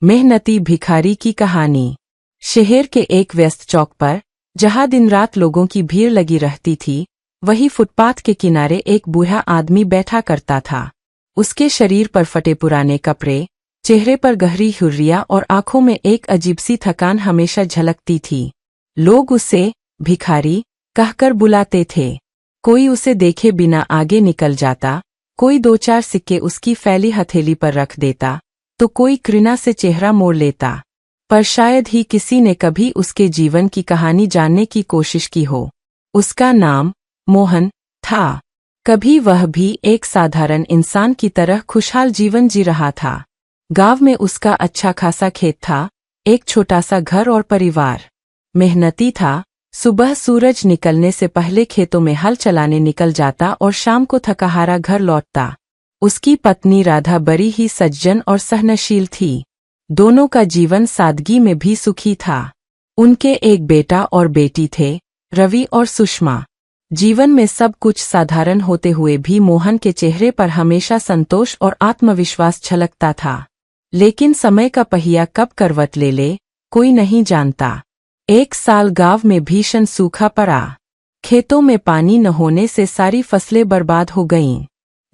मेहनती भिखारी की कहानी। शहर के एक व्यस्त चौक पर, जहां दिन रात लोगों की भीड़ लगी रहती थी, वही फुटपाथ के किनारे एक बूढ़ा आदमी बैठा करता था। उसके शरीर पर फटे पुराने कपड़े, चेहरे पर गहरी हुर्रियां और आंखों में एक अजीब सी थकान हमेशा झलकती थी। लोग उसे भिखारी कहकर बुलाते थे। कोई उसे देखे बिना आगे निकल जाता, कोई दो चार सिक्के उसकी फैली हथेली पर रख देता, तो कोई घृणा से चेहरा मोड़ लेता। पर शायद ही किसी ने कभी उसके जीवन की कहानी जानने की कोशिश की हो। उसका नाम मोहन था। कभी वह भी एक साधारण इंसान की तरह खुशहाल जीवन जी रहा था। गांव में उसका अच्छा खासा खेत था, एक छोटा सा घर और परिवार। मेहनती था, सुबह सूरज निकलने से पहले खेतों में हल चलाने निकल जाता और शाम को थकाहारा घर लौटता। उसकी पत्नी राधा बड़ी ही सज्जन और सहनशील थी। दोनों का जीवन सादगी में भी सुखी था। उनके एक बेटा और बेटी थे, रवि और सुषमा। जीवन में सब कुछ साधारण होते हुए भी मोहन के चेहरे पर हमेशा संतोष और आत्मविश्वास झलकता था। लेकिन समय का पहिया कब करवट ले ले, कोई नहीं जानता। एक साल गांव में भीषण सूखा पड़ा। खेतों में पानी न होने से सारी फसलें बर्बाद हो गईं।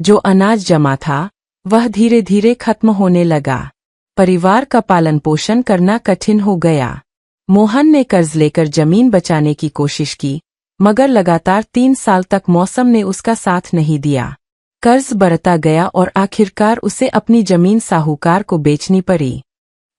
जो अनाज जमा था, वह धीरे धीरे खत्म होने लगा। परिवार का पालन पोषण करना कठिन हो गया। मोहन ने कर्ज लेकर जमीन बचाने की कोशिश की, मगर लगातार 3 साल तक मौसम ने उसका साथ नहीं दिया। कर्ज बढ़ता गया और आखिरकार उसे अपनी जमीन साहूकार को बेचनी पड़ी।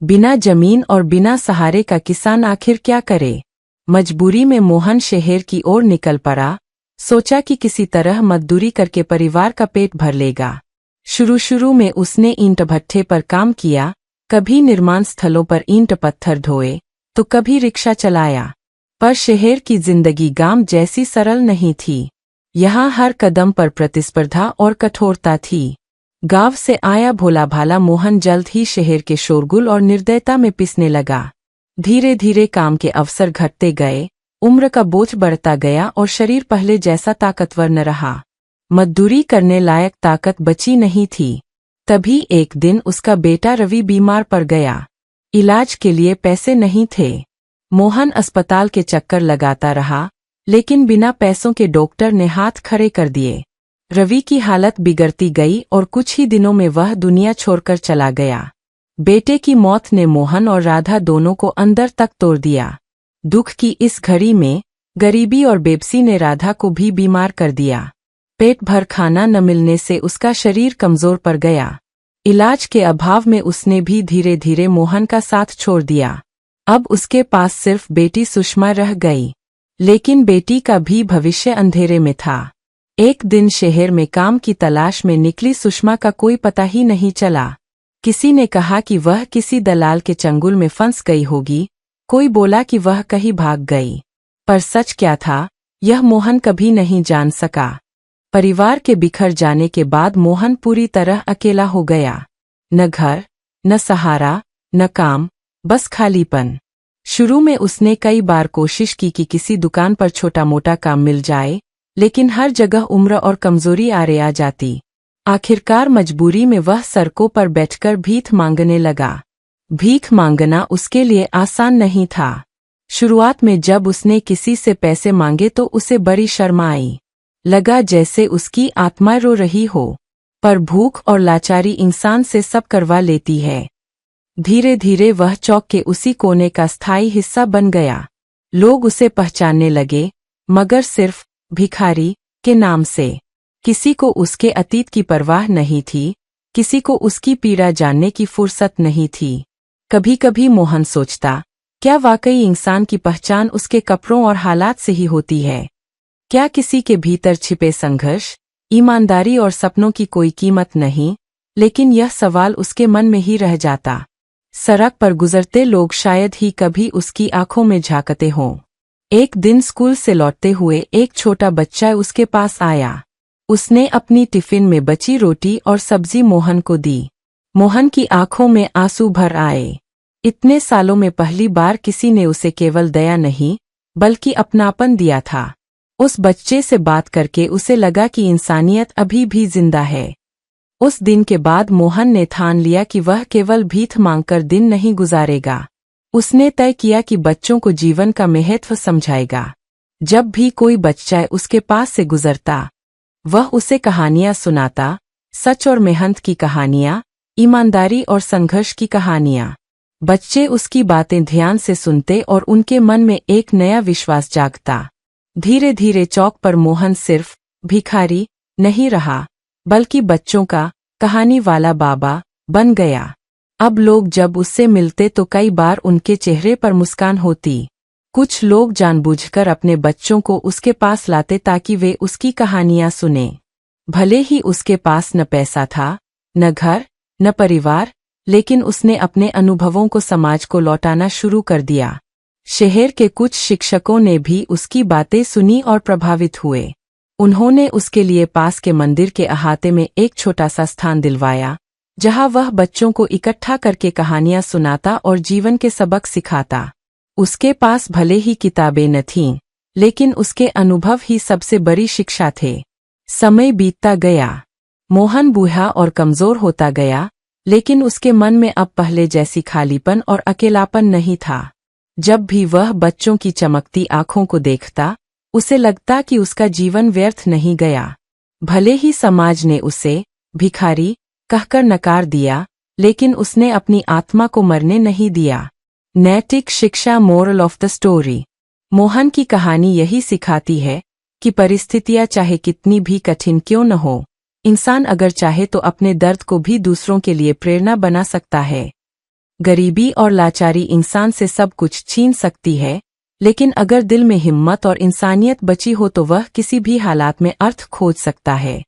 बिना जमीन और बिना सहारे का किसान आखिर क्या करे। मजबूरी में मोहन शहर की ओर निकल पड़ा। सोचा कि किसी तरह मजदूरी करके परिवार का पेट भर लेगा। शुरू में उसने ईंट भट्ठे पर काम किया, कभी निर्माण स्थलों पर ईंट पत्थर ढोए, तो कभी रिक्शा चलाया। पर शहर की जिंदगी गांव जैसी सरल नहीं थी। यहाँ हर कदम पर प्रतिस्पर्धा और कठोरता थी। गांव से आया भोला भाला मोहन जल्द ही शहर के शोरगुल और निर्दयता में पिसने लगा। धीरे धीरे काम के अवसर घटते गए, उम्र का बोझ बढ़ता गया और शरीर पहले जैसा ताकतवर न रहा। मजदूरी करने लायक ताकत बची नहीं थी। तभी एक दिन उसका बेटा रवि बीमार पड़ गया। इलाज के लिए पैसे नहीं थे। मोहन अस्पताल के चक्कर लगाता रहा, लेकिन बिना पैसों के डॉक्टर ने हाथ खड़े कर दिए। रवि की हालत बिगड़ती गई और कुछ ही दिनों में वह दुनिया छोड़कर चला गया। बेटे की मौत ने मोहन और राधा दोनों को अंदर तक तोड़ दिया। दुख की इस घड़ी में गरीबी और बेबसी ने राधा को भी बीमार कर दिया। पेट भर खाना न मिलने से उसका शरीर कमजोर पड़ गया। इलाज के अभाव में उसने भी धीरे धीरे मोहन का साथ छोड़ दिया। अब उसके पास सिर्फ बेटी सुषमा रह गई। लेकिन बेटी का भी भविष्य अंधेरे में था। एक दिन शहर में काम की तलाश में निकली सुषमा का कोई पता ही नहीं चला। किसी ने कहा कि वह किसी दलाल के चंगुल में फंस गई होगी, कोई बोला कि वह कहीं भाग गई। पर सच क्या था, यह मोहन कभी नहीं जान सका। परिवार के बिखर जाने के बाद मोहन पूरी तरह अकेला हो गया। न घर, न सहारा, न काम, बस खालीपन। शुरू में उसने कई बार कोशिश की कि किसी दुकान पर छोटा मोटा काम मिल जाए, लेकिन हर जगह उम्र और कमजोरी आड़े आ जाती। आखिरकार मजबूरी में वह सड़कों पर बैठकर भीख मांगने लगा। भीख मांगना उसके लिए आसान नहीं था। शुरुआत में जब उसने किसी से पैसे मांगे तो उसे बड़ी शर्म आई। लगा जैसे उसकी आत्मा रो रही हो। पर भूख और लाचारी इंसान से सब करवा लेती है। धीरे धीरे वह चौक के उसी कोने का स्थायी हिस्सा बन गया। लोग उसे पहचानने लगे, मगर सिर्फ भिखारी के नाम से। किसी को उसके अतीत की परवाह नहीं थी, किसी को उसकी पीड़ा जानने की फुर्सत नहीं थी। कभी कभी मोहन सोचता, क्या वाकई इंसान की पहचान उसके कपड़ों और हालात से ही होती है? क्या किसी के भीतर छिपे संघर्ष, ईमानदारी और सपनों की कोई कीमत नहीं? लेकिन यह सवाल उसके मन में ही रह जाता। सड़क पर गुजरते लोग शायद ही कभी उसकी आंखों में झांकते हों। एक दिन स्कूल से लौटते हुए एक छोटा बच्चा उसके पास आया। उसने अपनी टिफिन में बची रोटी और सब्जी मोहन को दी। मोहन की आंखों में आंसू भर आए। इतने सालों में पहली बार किसी ने उसे केवल दया नहीं, बल्कि अपनापन दिया था। उस बच्चे से बात करके उसे लगा कि इंसानियत अभी भी जिंदा है। उस दिन के बाद मोहन ने ठान लिया कि वह केवल भीख मांगकर दिन नहीं गुजारेगा। उसने तय किया कि बच्चों को जीवन का महत्व समझाएगा। जब भी कोई बच्चा उसके पास से गुजरता, वह उसे कहानियां सुनाता, सच और मेहनत की कहानियां, ईमानदारी और संघर्ष की कहानियां। बच्चे उसकी बातें ध्यान से सुनते और उनके मन में एक नया विश्वास जागता। धीरे धीरे चौक पर मोहन सिर्फ भिखारी नहीं रहा, बल्कि बच्चों का कहानी वाला बाबा बन गया। अब लोग जब उससे मिलते तो कई बार उनके चेहरे पर मुस्कान होती। कुछ लोग जानबूझकर अपने बच्चों को उसके पास लाते ताकि वे उसकी कहानियां सुने। भले ही उसके पास न पैसा था, न घर, न परिवार, लेकिन उसने अपने अनुभवों को समाज को लौटाना शुरू कर दिया। शहर के कुछ शिक्षकों ने भी उसकी बातें सुनी और प्रभावित हुए। उन्होंने उसके लिए पास के मंदिर के अहाते में एक छोटा सा स्थान दिलवाया, जहां वह बच्चों को इकट्ठा करके कहानियां सुनाता और जीवन के सबक सिखाता। उसके पास भले ही किताबें न थीं, लेकिन उसके अनुभव ही सबसे बड़ी शिक्षा थे। समय बीतता गया। मोहन बूढ़ा और कमजोर होता गया, लेकिन उसके मन में अब पहले जैसी खालीपन और अकेलापन नहीं था। जब भी वह बच्चों की चमकती आंखों को देखता, उसे लगता कि उसका जीवन व्यर्थ नहीं गया। भले ही समाज ने उसे भिखारी कहकर नकार दिया, लेकिन उसने अपनी आत्मा को मरने नहीं दिया। नैतिक शिक्षा, moral of the story. Mohan की कहानी यही सिखाती है कि परिस्थितियां चाहे कितनी भी कठिन क्यों न हो, इंसान अगर चाहे तो अपने दर्द को भी दूसरों के लिए प्रेरणा बना सकता है। गरीबी और लाचारी इंसान से सब कुछ छीन सकती है, लेकिन अगर दिल में हिम्मत और इंसानियत बची हो तो वह किसी भी हालात में अर्थ खोज सकता है।